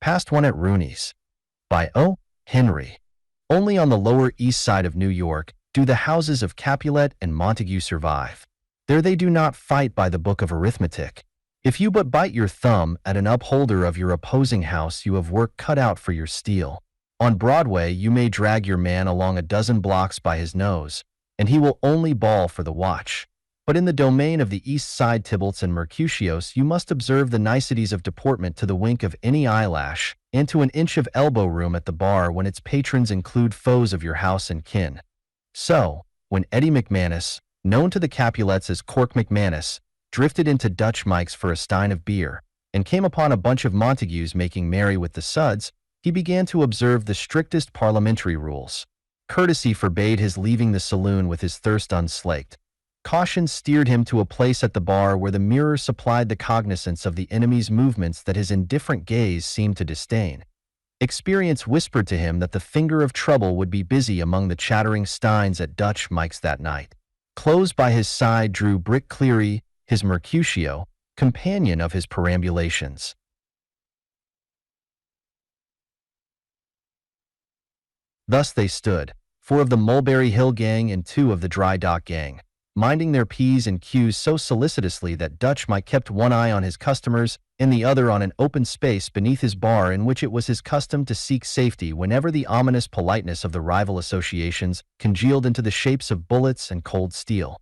Past one at Rooney's. By O. Henry. Only on the Lower East Side of New York do the houses of Capulet and Montague survive. There they do not fight by the book of arithmetic. If you but bite your thumb at an upholder of your opposing house, you have work cut out for your steel. On Broadway, you may drag your man along a dozen blocks by his nose, and he will only bawl for the watch. But in the domain of the East Side Tybalts and Mercutios, you must observe the niceties of deportment to the wink of any eyelash, and to an inch of elbow room at the bar when its patrons include foes of your house and kin. So, when Eddie McManus, known to the Capulets as Cork McManus, drifted into Dutch Mike's for a stein of beer, and came upon a bunch of Montagues making merry with the suds, he began to observe the strictest parliamentary rules. Courtesy forbade his leaving the saloon with his thirst unslaked. Caution steered him to a place at the bar where the mirror supplied the cognizance of the enemy's movements that his indifferent gaze seemed to disdain. Experience whispered to him that the finger of trouble would be busy among the chattering steins at Dutch Mike's that night. Close by his side drew Brick Cleary, his Mercutio, companion of his perambulations. Thus they stood, 4 of the Mulberry Hill gang and 2 of the Dry Dock gang, minding their P's and Q's so solicitously that Dutch Mike kept one eye on his customers and the other on an open space beneath his bar in which it was his custom to seek safety whenever the ominous politeness of the rival associations congealed into the shapes of bullets and cold steel.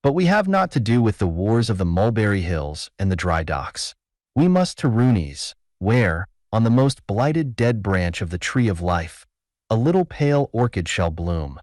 But we have not to do with the wars of the Mulberry Hills and the Dry Docks. We must to Rooney's, where, on the most blighted dead branch of the tree of life, a little pale orchid shall bloom.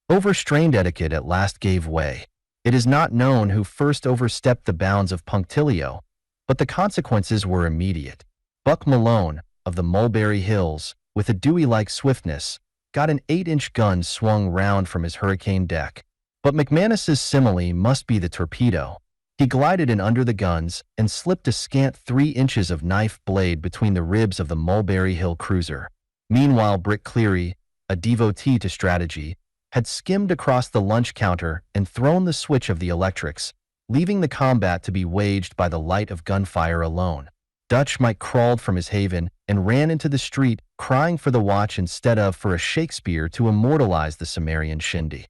Overstrained etiquette at last gave way. It is not known who first overstepped the bounds of punctilio, but the consequences were immediate. Buck Malone, of the Mulberry Hills, with a Dewey-like swiftness, got an 8-inch gun swung round from his hurricane deck. But McManus's simile must be the torpedo. He glided in under the guns and slipped a scant 3 inches of knife blade between the ribs of the Mulberry Hill cruiser. Meanwhile, Brick Cleary, a devotee to strategy, had skimmed across the lunch counter and thrown the switch of the electrics, leaving the combat to be waged by the light of gunfire alone. Dutch Mike crawled from his haven and ran into the street, crying for the watch instead of for a Shakespeare to immortalize the Cimmerian shindy.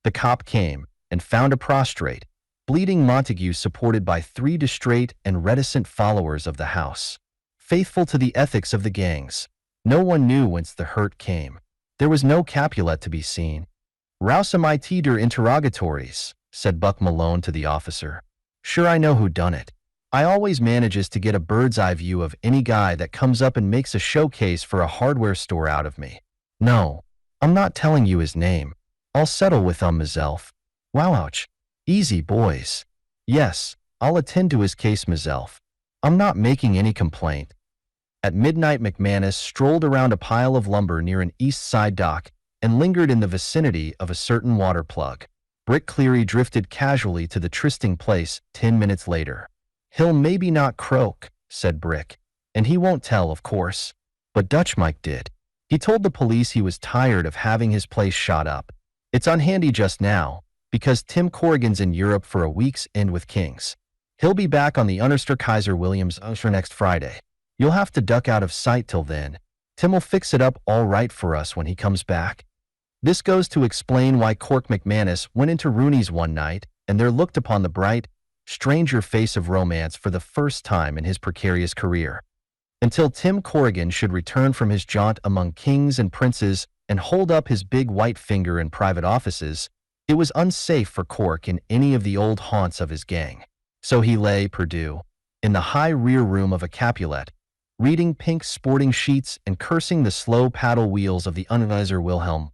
The cop came and found a prostrate, bleeding Montague supported by 3 distrait and reticent followers of the house. Faithful to the ethics of the gangs, no one knew whence the hurt came. There was no Capulet to be seen. "Rouse 'em it der interrogatories," said Buck Malone to the officer. "Sure, I know who done it. I always manages to get a bird's-eye view of any guy that comes up and makes a showcase for a hardware store out of me. No, I'm not telling you his name. I'll settle with myself. Wowouch. Easy, boys. Yes, I'll attend to his case myself. I'm not making any complaint." At midnight, McManus strolled around a pile of lumber near an East Side dock and lingered in the vicinity of a certain water plug. Brick Cleary drifted casually to the trysting place 10 minutes later. "He'll maybe not croak," said Brick, "and he won't tell, of course. But Dutch Mike did. He told the police he was tired of having his place shot up. It's unhandy just now, because Tim Corrigan's in Europe for a week's end with Kings. He'll be back on the Unster Kaiser Williams next Friday. You'll have to duck out of sight till then. Tim'll fix it up all right for us when he comes back." This goes to explain why Cork McManus went into Rooney's one night and there looked upon the bright, stranger face of romance for the first time in his precarious career. Until Tim Corrigan should return from his jaunt among kings and princes and hold up his big white finger in private offices, it was unsafe for Cork in any of the old haunts of his gang. So he lay, perdu, in the high rear room of a Capulet, reading pink sporting sheets and cursing the slow paddle wheels of the Unweiser Wilhelm.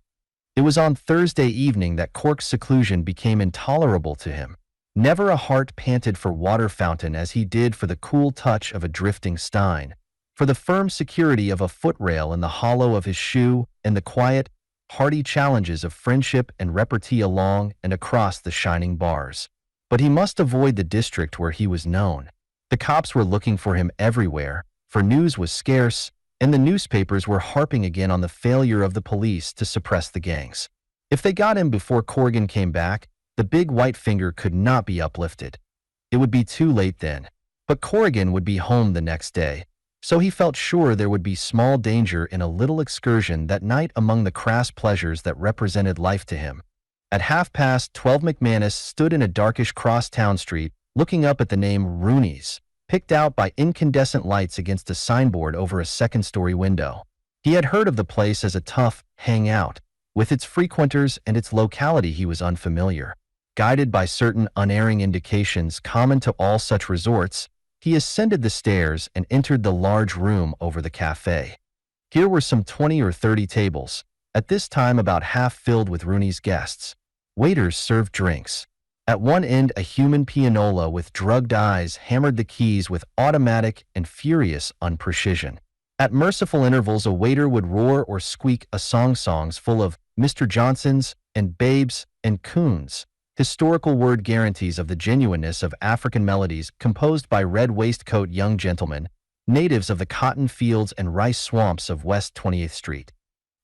It was on Thursday evening that Cork's seclusion became intolerable to him. Never a heart panted for water fountain as he did for the cool touch of a drifting stein, for the firm security of a footrail in the hollow of his shoe, and the quiet, hearty challenges of friendship and repartee along and across the shining bars. But he must avoid the district where he was known. The cops were looking for him everywhere, for news was scarce, and the newspapers were harping again on the failure of the police to suppress the gangs. If they got him before Corrigan came back, the big white finger could not be uplifted. It would be too late then. But Corrigan would be home the next day, So he felt sure there would be small danger in a little excursion that night among the crass pleasures that represented life to him. At 12:30, McManus stood in a darkish cross-town street, looking up at the name Rooney's, picked out by incandescent lights against a signboard over a second-story window. He had heard of the place as a tough hangout. With its frequenters and its locality he was unfamiliar. Guided by certain unerring indications common to all such resorts, he ascended the stairs and entered the large room over the cafe. Here were some 20 or 30 tables, at this time about half filled with Rooney's guests. Waiters served drinks. At one end, a human pianola with drugged eyes hammered the keys with automatic and furious unprecision. At merciful intervals, a waiter would roar or squeak a songs full of Mr. Johnsons and Babes and Coons, historical word guarantees of the genuineness of African melodies composed by red waistcoat young gentlemen, natives of the cotton fields and rice swamps of West 20th Street.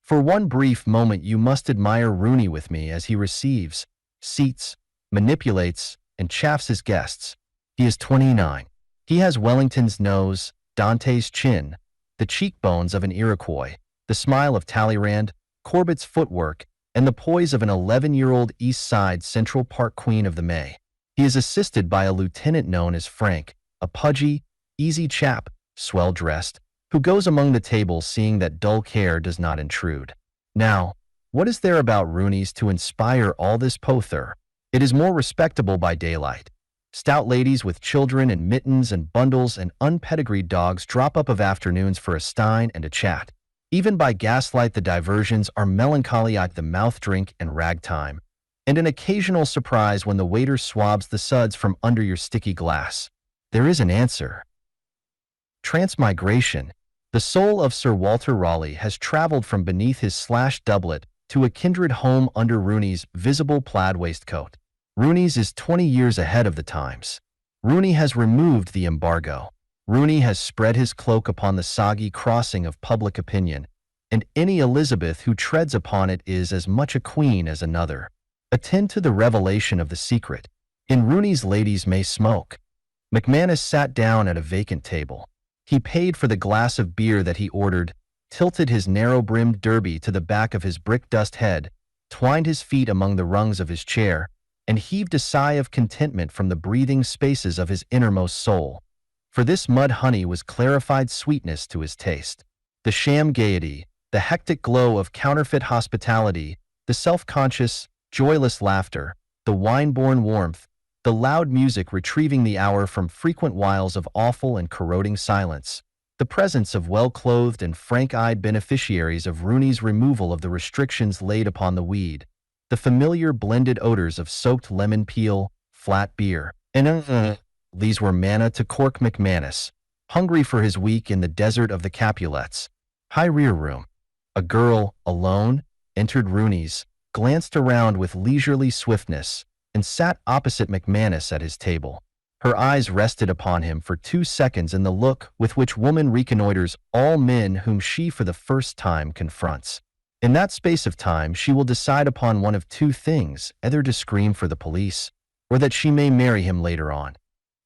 For one brief moment you must admire Rooney with me as he receives, seats, manipulates, and chaffs his guests. He is 29. He has Wellington's nose, Dante's chin, the cheekbones of an Iroquois, the smile of Talleyrand, Corbett's footwork, and the poise of an 11-year-old East Side Central Park Queen of the May. He is assisted by a lieutenant known as Frank, a pudgy, easy chap, swell-dressed, who goes among the tables seeing that dull care does not intrude. Now, what is there about Rooney's to inspire all this pother? It is more respectable by daylight. Stout ladies with children and mittens and bundles and unpedigreed dogs drop up of afternoons for a stein and a chat. Even by gaslight the diversions are melancholy like the mouth drink and ragtime, and an occasional surprise when the waiter swabs the suds from under your sticky glass. There is an answer. Transmigration. The soul of Sir Walter Raleigh has traveled from beneath his slashed doublet to a kindred home under Rooney's visible plaid waistcoat. Rooney's is 20 years ahead of the times. Rooney has removed the embargo. Rooney has spread his cloak upon the soggy crossing of public opinion, and any Elizabeth who treads upon it is as much a queen as another. Attend to the revelation of the secret. In Rooney's ladies may smoke. McManus sat down at a vacant table. He paid for the glass of beer that he ordered, tilted his narrow-brimmed derby to the back of his brick-dust head, twined his feet among the rungs of his chair, and heaved a sigh of contentment from the breathing spaces of his innermost soul. For this mud honey was clarified sweetness to his taste. The sham gaiety, the hectic glow of counterfeit hospitality, the self-conscious, joyless laughter, the wine-born warmth, the loud music retrieving the hour from frequent whiles of awful and corroding silence, the presence of well-clothed and frank-eyed beneficiaries of Rooney's removal of the restrictions laid upon the weed, the familiar blended odors of soaked lemon peel, flat beer, and these were manna to Cork McManus, hungry for his week in the desert of the Capulets. High rear room. A girl, alone, entered Rooney's, glanced around with leisurely swiftness, and sat opposite McManus at his table. Her eyes rested upon him for 2 seconds in the look with which woman reconnoiters all men whom she for the first time confronts. In that space of time she will decide upon one of 2 things, either to scream for the police, or that she may marry him later on.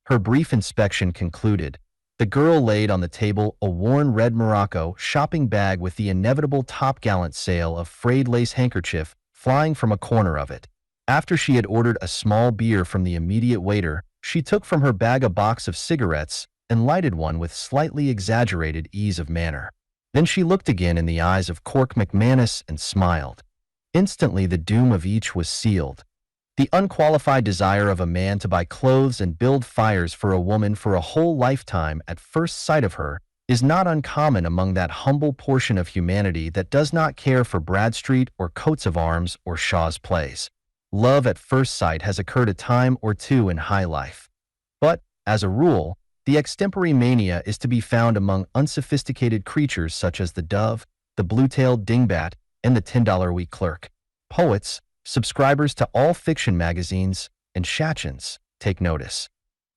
Her brief inspection concluded. The girl laid on the table a worn red Morocco shopping bag with the inevitable topgallant sail of frayed lace handkerchief flying from a corner of it. After she had ordered a small beer from the immediate waiter, she took from her bag a box of cigarettes and lighted one with slightly exaggerated ease of manner. Then she looked again in the eyes of Cork McManus and smiled. Instantly the doom of each was sealed. The unqualified desire of a man to buy clothes and build fires for a woman for a whole lifetime at first sight of her is not uncommon among that humble portion of humanity that does not care for Bradstreet or coats of arms or Shaw's plays. Love at first sight has occurred a time or 2 in high life. But, as a rule, the extempore mania is to be found among unsophisticated creatures such as the dove, the blue-tailed dingbat, and the $10-a-week clerk. Poets, subscribers to all fiction magazines, and shachins, take notice.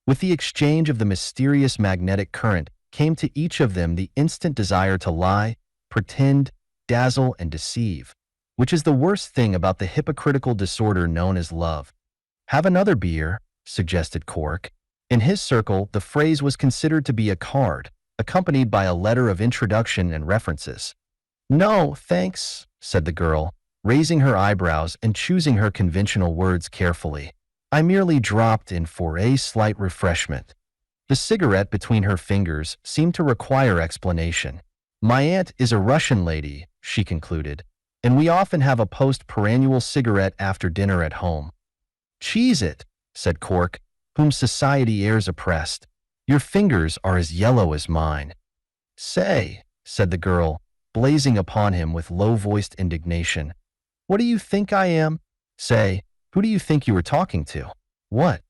With the exchange of the mysterious magnetic current came to each of them the instant desire to lie, pretend, dazzle, and deceive, which is the worst thing about the hypocritical disorder known as love. "Have another beer," suggested Cork. In his circle, the phrase was considered to be a card, accompanied by a letter of introduction and references. No, thanks, said the girl, raising her eyebrows and choosing her conventional words carefully. I merely dropped in for a slight refreshment. The cigarette between her fingers seemed to require explanation. My aunt is a Russian lady, she concluded, and we often have a post-perennial cigarette after dinner at home. Cheese it, said Cork, whom society airs oppressed. Your fingers are as yellow as mine. Say, said the girl, blazing upon him with low-voiced indignation. What do you think I am? Say, who do you think you were talking to? What?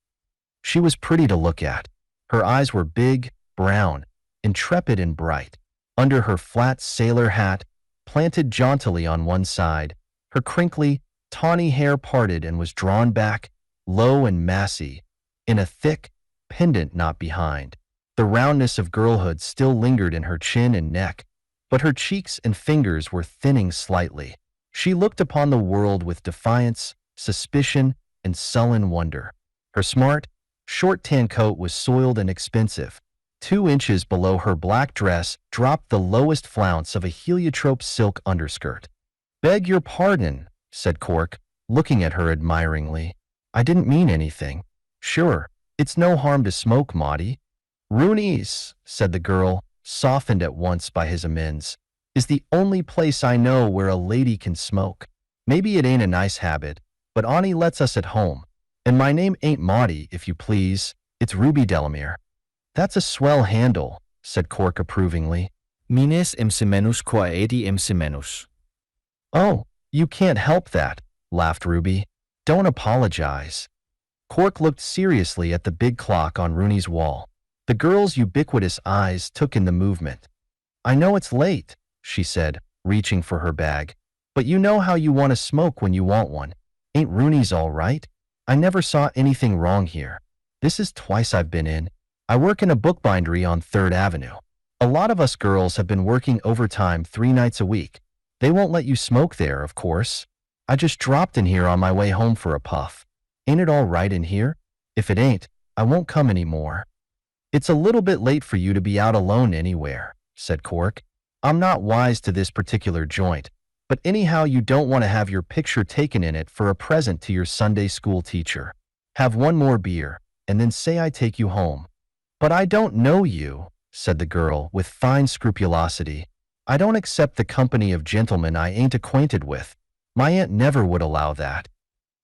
She was pretty to look at. Her eyes were big, brown, intrepid and bright. Under her flat sailor hat, planted jauntily on one side, her crinkly, tawny hair parted and was drawn back, low and massy, in a thick, pendant knot behind. The roundness of girlhood still lingered in her chin and neck, but her cheeks and fingers were thinning slightly. She looked upon the world with defiance, suspicion, and sullen wonder. Her smart, short tan coat was soiled and expensive. 2 inches below her black dress dropped the lowest flounce of a heliotrope silk underskirt. Beg your pardon, said Cork, looking at her admiringly. I didn't mean anything. Sure, it's no harm to smoke, Maudie. Rooney's, said the girl, softened at once by his amends, is the only place I know where a lady can smoke. Maybe it ain't a nice habit, but Annie lets us at home. And my name ain't Maudie, if you please. It's Ruby Delamere. That's a swell handle, said Cork approvingly. Mines emsemenus qua edi emsemenus. Oh, you can't help that, laughed Ruby. Don't apologize. Cork looked seriously at the big clock on Rooney's wall. The girl's ubiquitous eyes took in the movement. I know it's late, she said, reaching for her bag, but you know how you want to smoke when you want one. Ain't Rooney's all right? I never saw anything wrong here. This is twice I've been in. I work in a bookbindery on 3rd Avenue. A lot of us girls have been working overtime 3 nights a week. They won't let you smoke there, of course. I just dropped in here on my way home for a puff. Ain't it all right in here? If it ain't, I won't come anymore. It's a little bit late for you to be out alone anywhere, said Cork. I'm not wise to this particular joint, but anyhow you don't want to have your picture taken in it for a present to your Sunday school teacher. Have one more beer, and then say I take you home. But I don't know you, said the girl with fine scrupulosity. I don't accept the company of gentlemen I ain't acquainted with. My aunt never would allow that.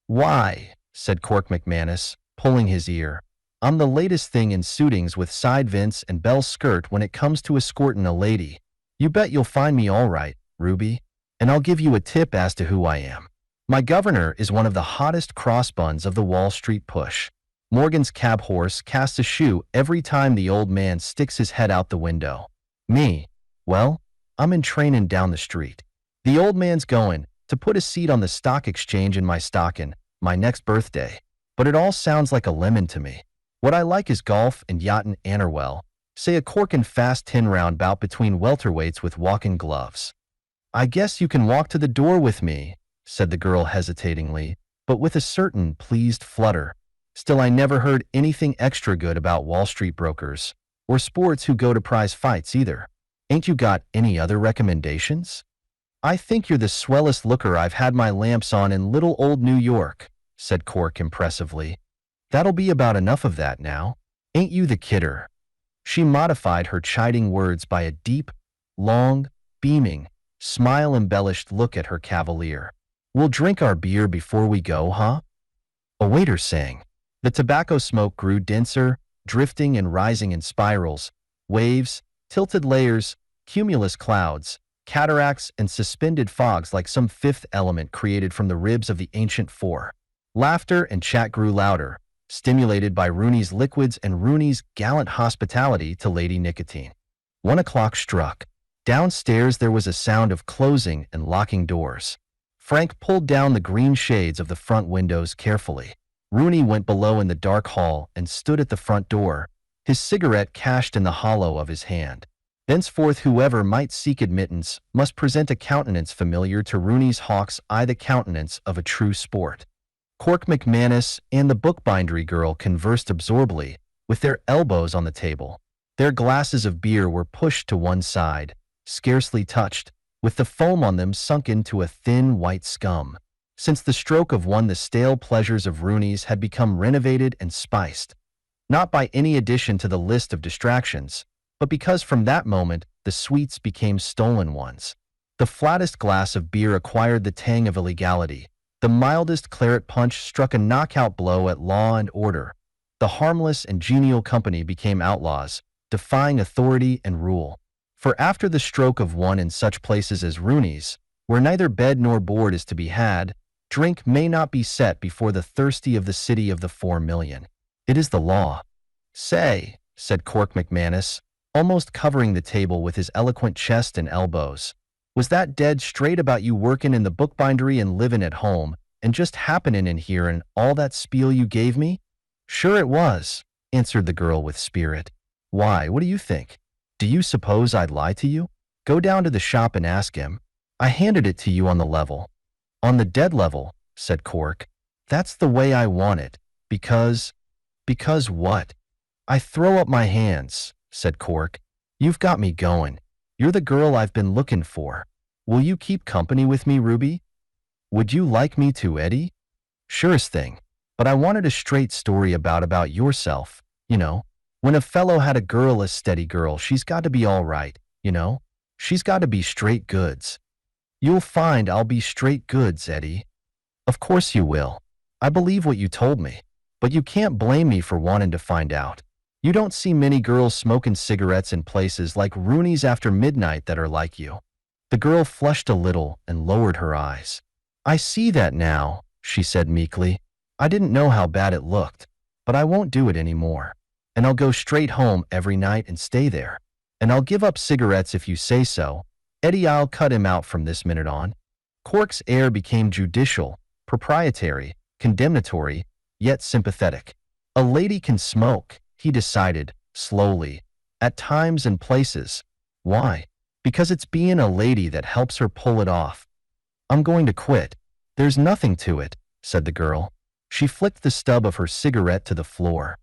Why, said Cork McManus, pulling his ear. I'm the latest thing in suitings with side vents and bell skirt when it comes to escortin' a lady. You bet you'll find me all right, Ruby, and I'll give you a tip as to who I am. My governor is one of the hottest crossbuns of the Wall Street push. Morgan's cab horse casts a shoe every time the old man sticks his head out the window. Me, well, I'm in trainin' down the street. The old man's goin' to put a seat on the stock exchange in my stockin', my next birthday. But it all sounds like a lemon to me. What I like is golf and yachtin' Anerwell, say a corkin' fast 10-round bout between welterweights with walkin' gloves. I guess you can walk to the door with me, said the girl hesitatingly, but with a certain pleased flutter. Still, I never heard anything extra good about Wall Street brokers, or sports who go to prize fights either. Ain't you got any other recommendations? I think you're the swellest looker I've had my lamps on in little old New York, said Cork impressively. That'll be about enough of that now. Ain't you the kidder? She modified her chiding words by a deep, long, beaming, smile-embellished look at her cavalier. We'll drink our beer before we go, huh? A waiter sang. The tobacco smoke grew denser, drifting and rising in spirals, waves, tilted layers, cumulus clouds, cataracts, and suspended fogs like some fifth element created from the ribs of the ancient four. Laughter and chat grew louder, stimulated by Rooney's liquids and Rooney's gallant hospitality to Lady Nicotine. 1 o'clock struck. Downstairs there was a sound of closing and locking doors. Frank pulled down the green shades of the front windows carefully. Rooney went below in the dark hall and stood at the front door, his cigarette cached in the hollow of his hand. Thenceforth whoever might seek admittance must present a countenance familiar to Rooney's hawk's eye, the countenance of a true sport. Cork McManus and the bookbindery girl conversed absorbedly, with their elbows on the table. Their glasses of beer were pushed to one side, scarcely touched, with the foam on them sunk into a thin white scum. Since the stroke of one, the stale pleasures of Rooney's had become renovated and spiced, not by any addition to the list of distractions, but because from that moment the sweets became stolen ones. The flattest glass of beer acquired the tang of illegality. The mildest claret punch struck a knockout blow at law and order. The harmless and genial company became outlaws, defying authority and rule. For after the stroke of one in such places as Rooney's, where neither bed nor board is to be had, drink may not be set before the thirsty of the city of the 4,000,000. It is the law. Say, said Cork McManus, almost covering the table with his eloquent chest and elbows, was that dead straight about you workin' in the bookbindery and livin' at home, and just happenin' in here and all that spiel you gave me? Sure it was, answered the girl with spirit. Why, what do you think? Do you suppose I'd lie to you? Go down to the shop and ask him. I handed it to you on the level. On the dead level, said Cork. That's the way I want it, because what? I throw up my hands, said Cork. You've got me going. You're the girl I've been looking for. Will you keep company with me, Ruby? Would you like me to, Eddie? Surest thing. But I wanted a straight story about yourself, you know. When a fellow had a girl, a steady girl, she's got to be all right, you know. She's got to be straight goods. You'll find I'll be straight goods, Eddie. Of course you will. I believe what you told me. But you can't blame me for wanting to find out. You don't see many girls smoking cigarettes in places like Rooney's after midnight that are like you. The girl flushed a little and lowered her eyes. I see that now, she said meekly. I didn't know how bad it looked, but I won't do it anymore. And I'll go straight home every night and stay there. And I'll give up cigarettes if you say so. Eddie, I'll cut him out from this minute on. Cork's air became judicial, proprietary, condemnatory, yet sympathetic. A lady can smoke, he decided, slowly, at times and places. Why? Because it's being a lady that helps her pull it off. I'm going to quit. There's nothing to it, said the girl. She flicked the stub of her cigarette to the floor.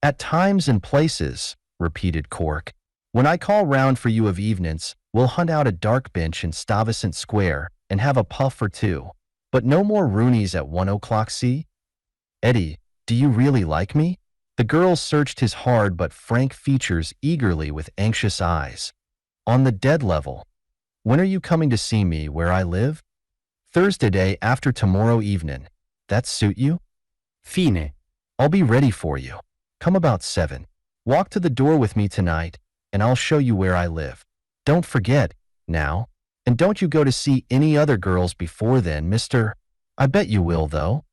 At times and places, repeated Cork. When I call round for you of evenings, we'll hunt out a dark bench in Stuyvesant Square and have a puff or two. But no more Rooney's at 1 o'clock, see? Eddie, do you really like me? The girl searched his hard but frank features eagerly with anxious eyes. On the dead level. When are you coming to see me where I live? Thursday day after tomorrow evening. That suit you? Fine. I'll be ready for you. Come about 7. Walk to the door with me tonight, and I'll show you where I live. Don't forget, now. And don't you go to see any other girls before then, mister. I bet you will, though.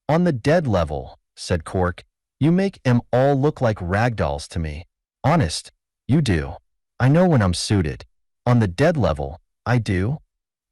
On the dead level, said Cork. You make 'em all look like ragdolls to me. Honest, you do. I know when I'm suited. On the dead level, I do.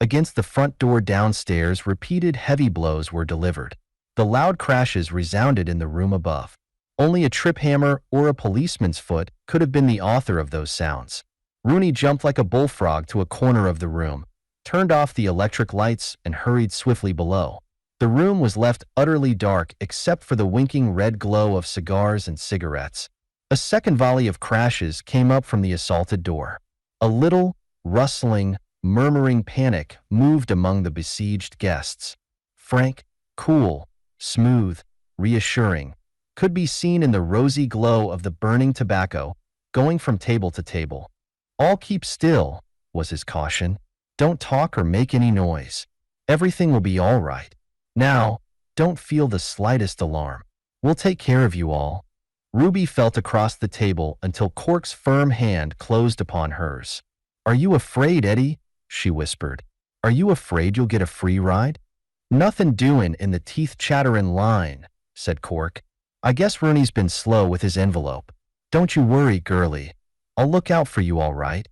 Against the front door downstairs, repeated heavy blows were delivered. The loud crashes resounded in the room above. Only a trip hammer or a policeman's foot could have been the author of those sounds. Rooney jumped like a bullfrog to a corner of the room, turned off the electric lights, and hurried swiftly below. The room was left utterly dark except for the winking red glow of cigars and cigarettes. A second volley of crashes came up from the assaulted door. A little, rustling, murmuring panic moved among the besieged guests. Frank, cool, smooth, reassuring, could be seen in the rosy glow of the burning tobacco, going from table to table. All keep still, was his caution. Don't talk or make any noise. Everything will be all right. Now, don't feel the slightest alarm. We'll take care of you all. Ruby felt across the table until Cork's firm hand closed upon hers. Are you afraid, Eddie? She whispered. Are you afraid you'll get a free ride? Nothing doing in the teeth-chatterin' line, said Cork. I guess Rooney's been slow with his envelope. Don't you worry, girlie. I'll look out for you all right.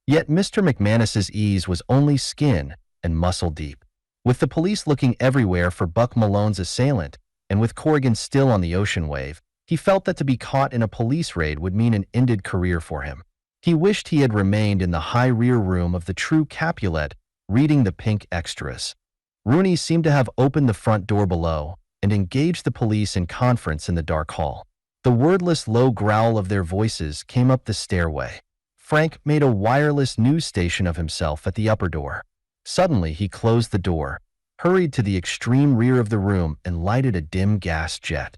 Yet Mr. McManus's ease was only skin and muscle deep. With the police looking everywhere for Buck Malone's assailant, and with Corrigan still on the ocean wave, he felt that to be caught in a police raid would mean an ended career for him. He wished he had remained in the high rear room of the true Capulet, reading the pink extras. Rooney seemed to have opened the front door below and engaged the police in conference in the dark hall. The wordless low growl of their voices came up the stairway. Frank made a wireless news station of himself at the upper door. Suddenly, he closed the door, hurried to the extreme rear of the room, and lighted a dim gas jet.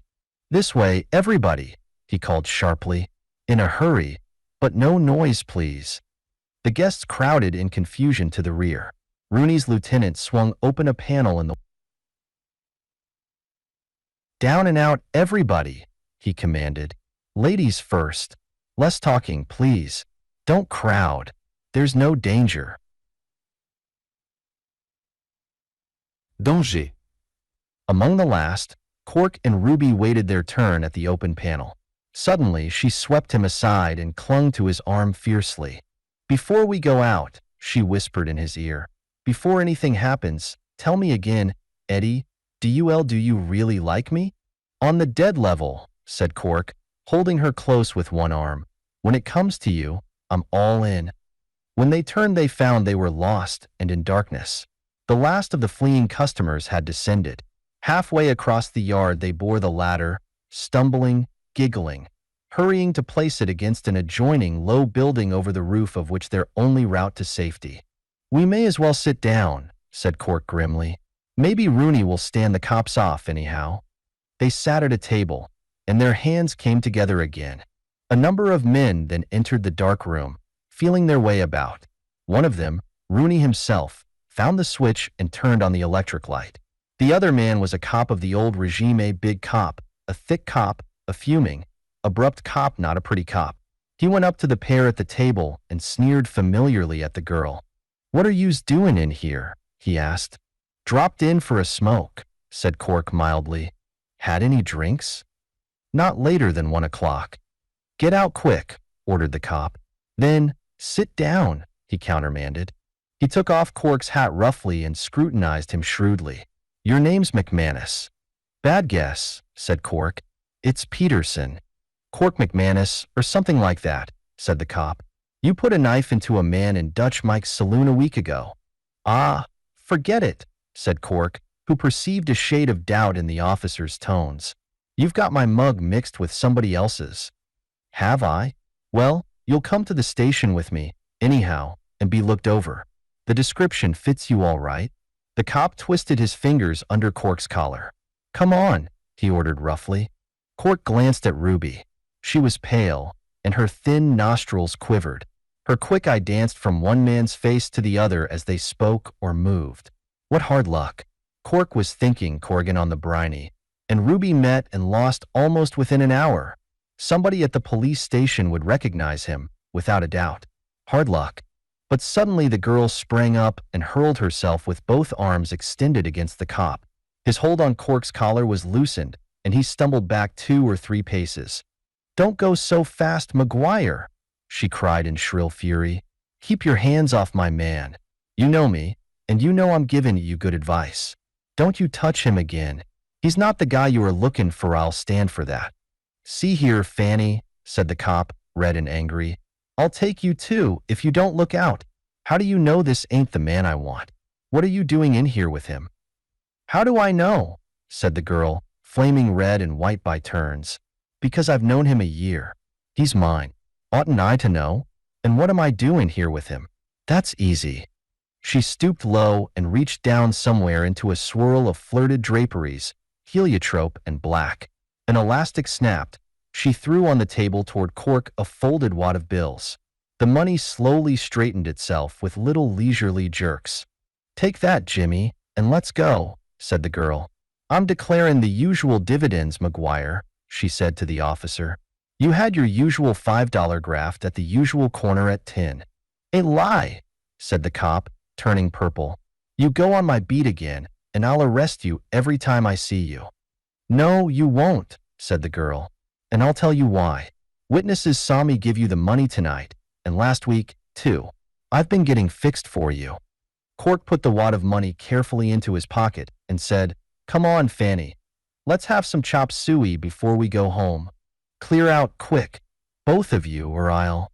"This way, everybody," he called sharply. "In a hurry, but no noise, please." The guests crowded in confusion to the rear. Rooney's lieutenant swung open a panel in the "Down and out, everybody," he commanded. "Ladies first. Less talking, please. Don't crowd. There's no danger." Danger. Among the last, Cork and Ruby waited their turn at the open panel. Suddenly, she swept him aside and clung to his arm fiercely. "Before we go out," she whispered in his ear, "before anything happens, tell me again, Eddie, do you really like me?" "On the dead level," said Cork, holding her close with one arm. "When it comes to you, I'm all in." When they turned, they found they were lost and in darkness. The last of the fleeing customers had descended. Halfway across the yard, they bore the ladder, stumbling, giggling, hurrying to place it against an adjoining low building over the roof of which their only route to safety. "We may as well sit down," said Cork grimly. "Maybe Rooney will stand the cops off anyhow." They sat at a table, and their hands came together again. A number of men then entered the dark room, feeling their way about. One of them, Rooney himself, found the switch and turned on the electric light. The other man was a cop of the old regime, a big cop, a thick cop, a fuming, abrupt cop, not a pretty cop. He went up to the pair at the table and sneered familiarly at the girl. "What are yous doing in here?" he asked. "Dropped in for a smoke," said Cork mildly. "Had any drinks?" "Not later than 1 o'clock." "Get out quick," ordered the cop. "Then, sit down," he countermanded. He took off Cork's hat roughly and scrutinized him shrewdly. "Your name's McManus." "Bad guess," said Cork. "It's Peterson." "Cork McManus, or something like that," said the cop. "You put a knife into a man in Dutch Mike's saloon a week ago." "Ah, forget it," said Cork, who perceived a shade of doubt in the officer's tones. "You've got my mug mixed with somebody else's." "Have I? Well, you'll come to the station with me, anyhow, and be looked over. The description fits you all right." The cop twisted his fingers under Cork's collar. "Come on," he ordered roughly. Cork glanced at Ruby. She was pale, and her thin nostrils quivered. Her quick eye danced from one man's face to the other as they spoke or moved. What hard luck. Cork was thinking Corrigan on the briny, and Ruby met and lost almost within an hour. Somebody at the police station would recognize him, without a doubt. Hard luck. But suddenly the girl sprang up and hurled herself with both arms extended against the cop. His hold on Cork's collar was loosened, and he stumbled back 2 or 3 paces. "Don't go so fast, McGuire," she cried in shrill fury. "Keep your hands off my man. You know me, and you know I'm giving you good advice. Don't you touch him again. He's not the guy you are looking for. I'll stand for that." "See here, Fanny," said the cop, red and angry. "I'll take you too if you don't look out. How do you know this ain't the man I want? What are you doing in here with him?" "How do I know?" said the girl, flaming red and white by turns. "Because I've known him a year. He's mine. Oughtn't I to know? And what am I doing here with him? That's easy." She stooped low and reached down somewhere into a swirl of flirted draperies, heliotrope and black. An elastic snapped. She threw on the table toward Cork a folded wad of bills. The money slowly straightened itself with little leisurely jerks. "Take that, Jimmy, and let's go," said the girl. "I'm declaring the usual dividends, McGuire," she said to the officer. "You had your usual $5 graft at the usual corner at 10. "A lie," said the cop, turning purple. "You go on my beat again, and I'll arrest you every time I see you." "No, you won't," said the girl. "And I'll tell you why. Witnesses saw me give you the money tonight, and last week, too. I've been getting fixed for you." Cork put the wad of money carefully into his pocket and said, "Come on, Fanny. Let's have some chop suey before we go home. Clear out quick, both of you, or I'll—"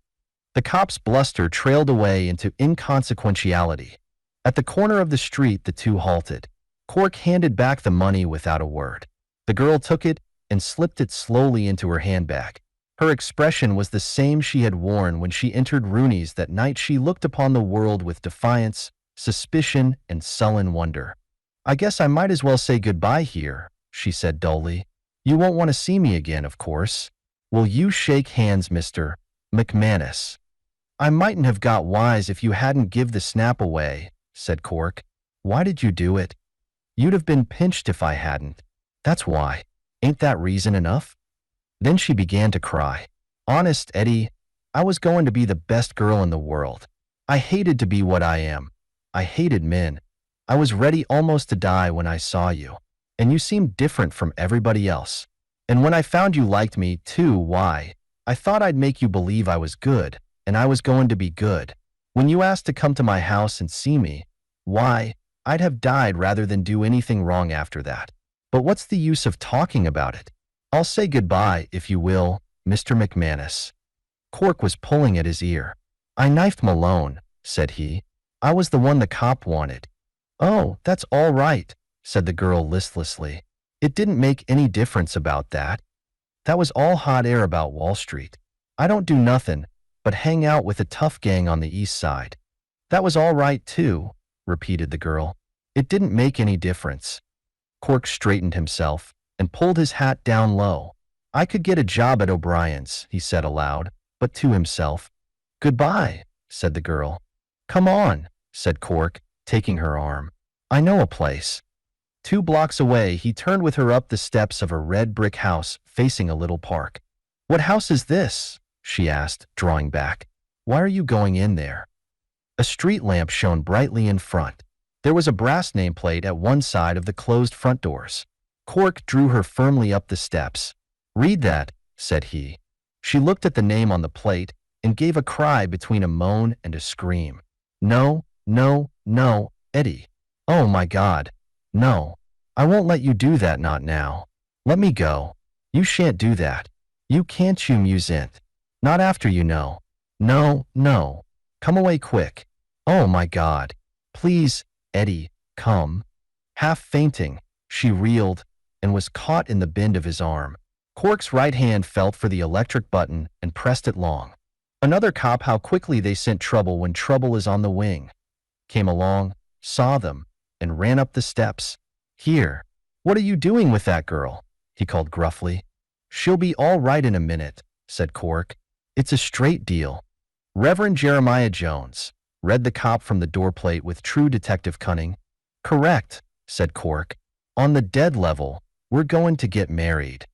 The cop's bluster trailed away into inconsequentiality. At the corner of the street, the two halted. Cork handed back the money without a word. The girl took it and slipped it slowly into her handbag. Her expression was the same she had worn when she entered Rooney's that night. She looked upon the world with defiance, suspicion, and sullen wonder. "I guess I might as well say goodbye here," she said dully. "You won't want to see me again, of course. Will you shake hands, Mr. McManus?" "I mightn't have got wise if you hadn't give the snap away," said Cork. "Why did you do it?" "You'd have been pinched if I hadn't. That's why. Ain't that reason enough?" Then she began to cry. "Honest, Eddie, I was going to be the best girl in the world. I hated to be what I am. I hated men. I was ready almost to die when I saw you. And you seemed different from everybody else. And when I found you liked me too, why, I thought I'd make you believe I was good, and I was going to be good. When you asked to come to my house and see me, why, I'd have died rather than do anything wrong after that. But what's the use of talking about it? I'll say goodbye, if you will, Mr. McManus." Cork was pulling at his ear. "I knifed Malone," said he. "I was the one the cop wanted." "Oh, that's all right," said the girl listlessly. "It didn't make any difference about that. That was all hot air about Wall Street. I don't do nothing but hang out with a tough gang on the east side." "That was all right, too," repeated the girl. "It didn't make any difference." Cork straightened himself and pulled his hat down low. "I could get a job at O'Brien's," he said aloud, but to himself. "Goodbye," said the girl. "Come on," said Cork, taking her arm. "I know a place." 2 blocks away, he turned with her up the steps of a red brick house facing a little park. "What house is this?" she asked, drawing back. "Why are you going in there?" A street lamp shone brightly in front. There was a brass nameplate at one side of the closed front doors. Cork drew her firmly up the steps. "Read that," said he. She looked at the name on the plate and gave a cry between a moan and a scream. "No, no, no, Eddie. Oh my God. No. I won't let you do that, not now. Let me go. You shan't do that. You can't, you mustn't. Not after you know. No, no. Come away quick. Oh my God. Please, Eddie, come." Half fainting, she reeled and was caught in the bend of his arm. Cork's right hand felt for the electric button and pressed it long. Another cop, how quickly they scent trouble when trouble is on the wing, came along, saw them, and ran up the steps. "Here, what are you doing with that girl?" he called gruffly. "She'll be all right in a minute," said Cork. "It's a straight deal." "Reverend Jeremiah Jones," read the cop from the doorplate with true detective cunning. "Correct," said Cork. "On the dead level, we're going to get married."